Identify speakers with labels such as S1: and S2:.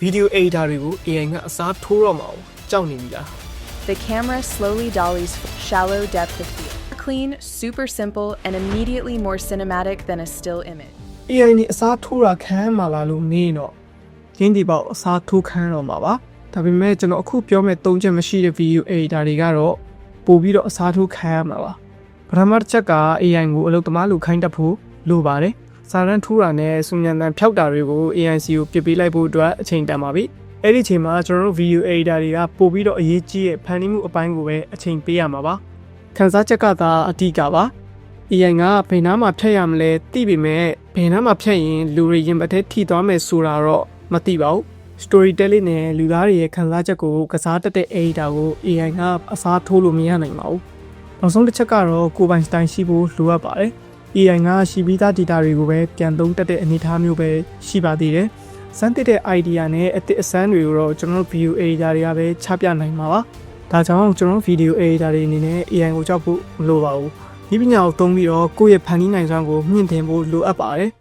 S1: video editor တွေကို AI ကအစားထိုးတော့မှာကြောက်နေပြီလား
S2: The camera slowly dollies shallow depth of field. Clean, super simple, and immediately more cinematic than a still image.
S1: AI နဲ့အစားထိုးတာခံရမှာလားလို့မေးတော့ရင်းဒီပေါက်အစားထိုးခံတော့မှာပါဒါပေမဲ့ကျွန်တော်အခုပြောမဲ့၃ချက်မရှိတဲ့ video editor တွေကတော့ပို့ပြီးတော့အစားထိုးခံရမှာပါပထမတစ်ချက်က AI ကိုအလုပ်သမားလူခိုင်းတတ်ဖို့လိုပါတယ်စာရန်ထိုးတာနဲ့စုံညံတန်ဖြောက်တာတွေကို AI စီကိုပြစ်ပေးလိုက်ဖို့အတွက်အချိန်တန်ပါပြီအဲ့ဒီအချိန်မှာကျွန်တော်တို့ video editor တွေကပို့ပြီးတော့အရေးကြီးတဲ့ဖန်တီးမှုအပိုင်းကိုပဲအချိန်ပေးရမှာပါခန်းစားချက်ကသာအဓိကပါ AI ကဘယ်နှမှာဖြတ်ရမလဲသိပေမဲ့ဘယ်နှမှာဖြတ်ရင်လူတွေရင်ပတ်ထဲထိသွားမယ်ဆိုတာတော့မသိပါဘူး storytelling နဲ့လူသားတွေရဲ့ခန်းစားချက်ကိုကစားတတ်တဲ့ editor ကို AI ကအစားထိုးလို့မရနိုင်ပါဘူးနောက်ဆုံးတစ်ချက်ကတော့ကိုယ်ပိုင်စတိုင်ရှိဖို့လိုအပ်ပါတယ် AI ကရှိပြီးသား data တွေကိုပဲပြန်သုံးတတ်တဲ့အနေအထားမျိုးပဲရှိပါသေးတယ်စမ်းသစ်တဲ့ idea နဲ့အသစ်အဆန်းတွေကိုတော့ကျွန်တော်တို့ video editor တွေကပဲချပြနိုင်မှာပါဒါကြောင့်ကျွန်တော်တို့ video editor တွေအနေနဲ့ AI ကိုကြောက်ဖို့မလိုပါဘူးဒီပညာကိုသုံးပြီးတော့ကိုယ့်ရဲ့ဖန်တီးနိုင်စွမ်းကိုမြင့်တင်ဖို့လိုအပ်ပါတယ်